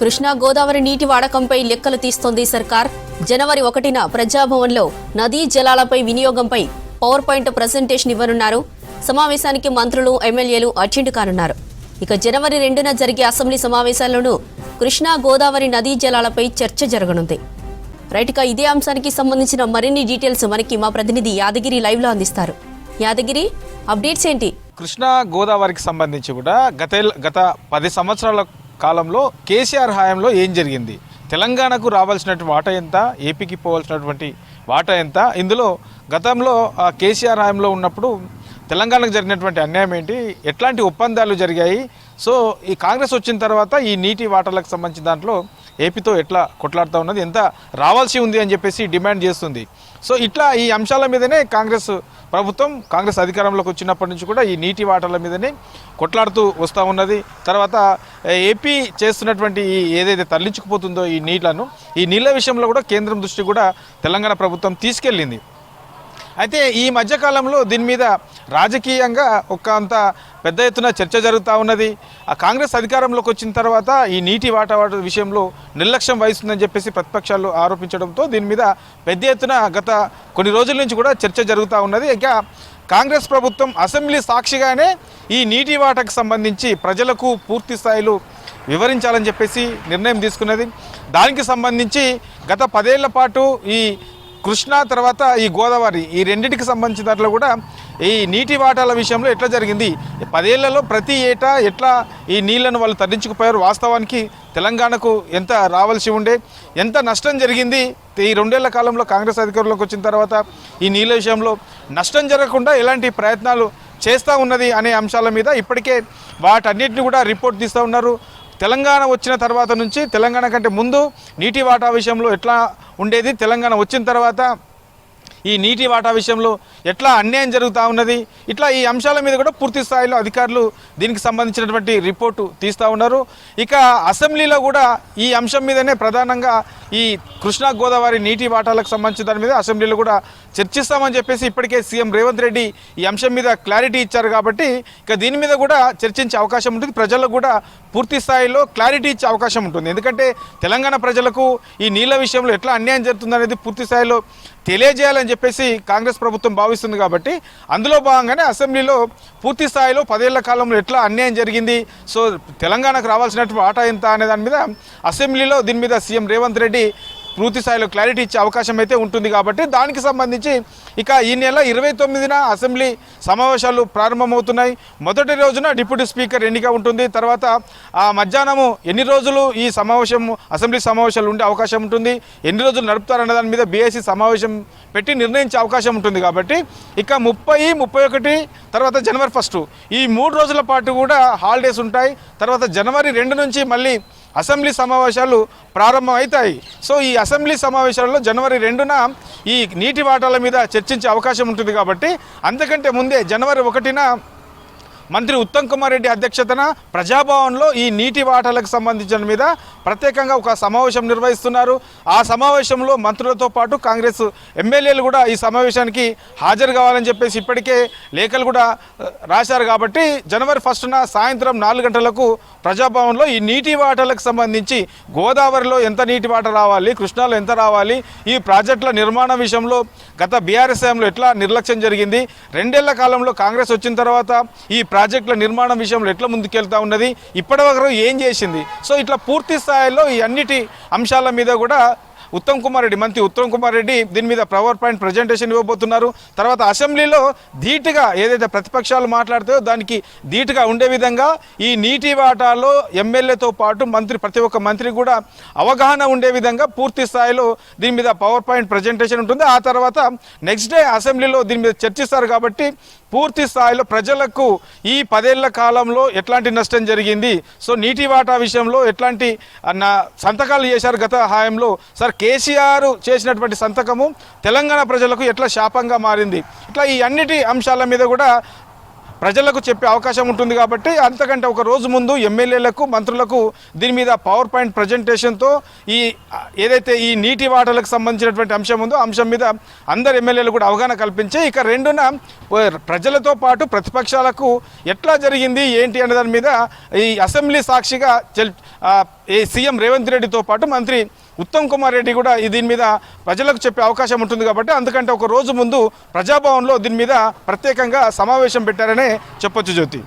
కృష్ణా గోదావరి నీటి వాడకంపై లెక్కలు తీస్తోంది సర్కార్. జనవరి 1న ప్రజాభవన్లో నదీ జలాలపై వినియోగంపై పవర్ పాయింట్ ప్రెజెంటేషన్ ఇవ్వనున్నారు. సమావేశానికి మంత్రులు, ఎమ్మెల్యేలు అటెండ్ కానున్నారు. ఇక జనవరి 2న జరిగే అసెంబ్లీ సమావేశాల్లోనూ కృష్ణా గోదావరి నదీ జలాలపై చర్చ జరగనుంది. రైట్గా ఇదే అంశానికి సంబంధించిన మరిన్ని డీటెయిల్స్ మనకి మా ప్రతినిధి యాదగిరి లైవ్ లో అందిస్తారు. యాదగిరి, అప్డేట్స్ ఏంటి? కృష్ణా గోదావరికి సంబంధించి కూడా గత 10 సంవత్సరాల కాలంలో కేసీఆర్ హయాంలో ఏం జరిగింది, తెలంగాణకు రావాల్సినటువంటి వాటా ఎంత, ఏపీకి పోవాల్సినటువంటి వాటా ఎంత, ఇందులో గతంలో కేసీఆర్ హయాంలో ఉన్నప్పుడు తెలంగాణకు జరిగినటువంటి అన్యాయం ఏంటి, ఎట్లాంటి ఒప్పందాలు జరిగాయి, సో ఈ కాంగ్రెస్ వచ్చిన తర్వాత ఈ నీటి వాటాలకు సంబంధించిన దాంట్లో ఏపీతో ఎట్లా కొట్లాడుతూ ఉన్నది, ఎంత రావాల్సి ఉంది అని చెప్పేసి డిమాండ్ చేస్తుంది. సో ఇట్లా ఈ అంశాల మీదనే కాంగ్రెస్ ప్రభుత్వం కాంగ్రెస్ అధికారంలోకి వచ్చినప్పటి నుంచి కూడా ఈ నీటి వాటాల మీదనే కొట్లాడుతూ వస్తూ ఉన్నది. తర్వాత ఏపీ చేస్తున్నటువంటి ఈ ఏదైతే తరలించుకుపోతుందో ఈ నీళ్లను, ఈ నీళ్ళ విషయంలో కూడా కేంద్రం దృష్టి కూడా తెలంగాణ ప్రభుత్వం తీసుకెళ్ళింది. అయితే ఈ మధ్యకాలంలో దీని మీద రాజకీయంగా అంత పెద్ద ఎత్తున చర్చ జరుగుతూ ఉన్నది. ఆ కాంగ్రెస్ అధికారంలోకి వచ్చిన తర్వాత ఈ నీటి వాటా విషయంలో నిర్లక్ష్యం వహిస్తుందని చెప్పేసి ప్రతిపక్షాలు ఆరోపించడంతో దీని మీద పెద్ద ఎత్తున గత కొన్ని రోజుల నుంచి కూడా చర్చ జరుగుతూ ఉన్నది. ఇక కాంగ్రెస్ ప్రభుత్వం అసెంబ్లీ సాక్షిగానే ఈ నీటి వాటాకు సంబంధించి ప్రజలకు పూర్తి స్థాయిలో వివరించాలని చెప్పేసి నిర్ణయం తీసుకున్నది. దానికి సంబంధించి గత 10 ఏళ్ల పాటు ఈ కృష్ణా తర్వాత ఈ గోదావరి, ఈ రెండింటికి సంబంధించిన దాంట్లో కూడా ఈ నీటి వాటాల విషయంలో ఎట్లా జరిగింది, 10 ఏళ్లలో ప్రతి ఏటా ఎట్లా ఈ నీళ్లను వాళ్ళు తరలించుకుపోయారు, వాస్తవానికి తెలంగాణకు ఎంత రావాల్సి ఉండే, ఎంత నష్టం జరిగింది, ఈ 2 ఏళ్ల కాలంలో కాంగ్రెస్ అధికారంలోకి వచ్చిన తర్వాత ఈ నీళ్ళ విషయంలో నష్టం జరగకుండా ఎలాంటి ప్రయత్నాలు చేస్తూ ఉన్నది అనే అంశాల మీద ఇప్పటికే వాటన్నిటిని కూడా రిపోర్ట్ తీస్తూ ఉన్నారు. తెలంగాణ వచ్చిన తర్వాత నుంచి, తెలంగాణ కంటే ముందు నీటి వాటా విషయంలో ఎట్లా ఉండేది, తెలంగాణ వచ్చిన తర్వాత ఈ నీటి వాటా విషయంలో ఎట్లా అన్యాయం జరుగుతూ ఉన్నది, ఇట్లా ఈ అంశాల మీద కూడా పూర్తి స్థాయిలో అధికారులు దీనికి సంబంధించినటువంటి రిపోర్టు తీస్తూ ఉన్నారు. ఇక అసెంబ్లీలో కూడా ఈ అంశం మీదనే ప్రధానంగా ఈ కృష్ణా గోదావరి నీటి వాటాలకు సంబంధించిన దాని మీద అసెంబ్లీలో కూడా చర్చిస్తామని చెప్పేసి ఇప్పటికే సీఎం రేవంత్ రెడ్డి ఈ అంశం మీద క్లారిటీ ఇచ్చారు. కాబట్టి ఇక దీని మీద కూడా చర్చించే అవకాశం ఉంటుంది, ప్రజలకు కూడా పూర్తి స్థాయిలో క్లారిటీ ఇచ్చే అవకాశం ఉంటుంది. ఎందుకంటే తెలంగాణ ప్రజలకు ఈ నీళ్ళ విషయంలో ఎట్లా అన్యాయం జరుగుతుందనేది పూర్తి స్థాయిలో తెలియజేయాలని చెప్పేసి కాంగ్రెస్ ప్రభుత్వం భావిస్తుంది. కాబట్టి అందులో భాగంగానే అసెంబ్లీలో పూర్తి స్థాయిలో 10 ఏళ్ల కాలంలో ఎట్లా అన్యాయం జరిగింది, సో తెలంగాణకు రావాల్సినటువంటి వాటా ఎంత అనే దాని మీద అసెంబ్లీలో దీని మీద సీఎం రేవంత్ రెడ్డి పూర్తి స్థాయిలో క్లారిటీ ఇచ్చే అవకాశం అయితే ఉంటుంది. కాబట్టి దానికి సంబంధించి ఇక ఈ నెల 29న అసెంబ్లీ సమావేశాలు ప్రారంభమవుతున్నాయి. మొదటి రోజున డిప్యూటీ స్పీకర్ ఎన్నిక ఉంటుంది. తర్వాత ఆ మధ్యాహ్నము ఎన్ని రోజులు ఈ అసెంబ్లీ సమావేశాలు ఉండే అవకాశం ఉంటుంది, ఎన్ని రోజులు నడుపుతారన్న దాని మీద బీఏసీ సమావేశం పెట్టి నిర్ణయించే అవకాశం ఉంటుంది. కాబట్టి ఇక 30, 31 తర్వాత జనవరి 1 ఈ 3 రోజుల పాటు కూడా హాలిడేస్ ఉంటాయి. తర్వాత జనవరి 2 నుంచి మళ్ళీ అసెంబ్లీ సమావేశాలు ప్రారంభం అవుతాయి. సో ఈ అసెంబ్లీ సమావేశాలలో జనవరి 2న ఈ నీటి వాటాల మీద చర్చించే అవకాశం ఉంటుంది. కాబట్టి అంతకంటే ముందే జనవరి 1న మంత్రి ఉత్తమ్ కుమార్ రెడ్డి అధ్యక్షతన ప్రజాభవన్లో ఈ నీటి వాటాలకు సంబంధించిన మీద ప్రత్యేకంగా ఒక సమావేశం నిర్వహిస్తున్నారు. ఆ సమావేశంలో మంత్రులతో పాటు కాంగ్రెస్ ఎమ్మెల్యేలు కూడా ఈ సమావేశానికి హాజరు కావాలని చెప్పేసి ఇప్పటికే లేఖలు కూడా రాశారు. కాబట్టి జనవరి 1న సాయంత్రం 4 గంటలకు ప్రజాభవన్లో ఈ నీటి వాటాలకు సంబంధించి గోదావరిలో ఎంత నీటి వాటా రావాలి, కృష్ణాలో ఎంత రావాలి, ఈ ప్రాజెక్టుల నిర్మాణ విషయంలో గత బీఆర్ఎస్ హయాంలో ఎట్లా నిర్లక్ష్యం జరిగింది, 2 ఏళ్ల కాలంలో కాంగ్రెస్ వచ్చిన తర్వాత ఈ ప్రాజెక్టుల నిర్మాణం విషయంలో ఎట్లా ముందుకెళ్తా ఉన్నది, ఇప్పటి వరకు ఏం చేసింది, సో ఇట్లా పూర్తి స్థాయిలో ఈ అన్నిటి అంశాల మీద కూడా మంత్రి ఉత్తమ్ కుమార్ రెడ్డి దీని మీద పవర్ పాయింట్ ప్రజెంటేషన్ ఇవ్వబోతున్నారు. తర్వాత అసెంబ్లీలో ధీటుగా ఏదైతే ప్రతిపక్షాలు మాట్లాడుతాయో దానికి ధీటుగా ఉండే విధంగా ఈ నీటి వాటాలో ఎమ్మెల్యేతో పాటు ప్రతి ఒక్క మంత్రి కూడా అవగాహన ఉండే విధంగా పూర్తి స్థాయిలో దీని మీద పవర్ పాయింట్ ప్రజెంటేషన్ ఉంటుంది. ఆ తర్వాత నెక్స్ట్ డే అసెంబ్లీలో దీని మీద చర్చిస్తారు. కాబట్టి పూర్తి స్థాయిలో ప్రజలకు ఈ 10 ఏళ్ల కాలంలో ఎట్లాంటి నష్టం జరిగింది, సో నీటి వాటా విషయంలో ఎట్లాంటి సంతకాలు చేశారు గత హయాంలో, సార్ కేసీఆర్ చేసినటువంటి సంతకము తెలంగాణ ప్రజలకు ఎట్లా శాపంగా మారింది, ఇట్లా ఈ అన్నిటి అంశాల మీద కూడా ప్రజలకు చెప్పే అవకాశం ఉంటుంది కాబట్టి అంతకంటే ఒక రోజు ముందు ఎమ్మెల్యేలకు మంత్రులకు దీని మీద పవర్ పాయింట్ ప్రజెంటేషన్తో ఏదైతే ఈ నీటి వాటర్లకు సంబంధించినటువంటి అంశం ఉందో అంశం మీద అందరు ఎమ్మెల్యేలు కూడా అవగాహన కల్పించి ఇక రెండున ప్రజలతో పాటు ప్రతిపక్షాలకు ఎట్లా జరిగింది ఏంటి అనే దాని మీద ఈ అసెంబ్లీ సాక్షిగా ఈ సీఎం రేవంత్ రెడ్డితో పాటు మంత్రి ఉత్తమ్ కుమార్ రెడ్డి కూడా దీని మీద ప్రజలకు చెప్పే అవకాశం ఉంటుంది కాబట్టి అందుకంటే ఒక రోజు ముందు ప్రజాభవన్లో దీని మీద ప్రత్యేకంగా సమావేశం పెట్టారనే చెప్పొచ్చు జ్యోతి.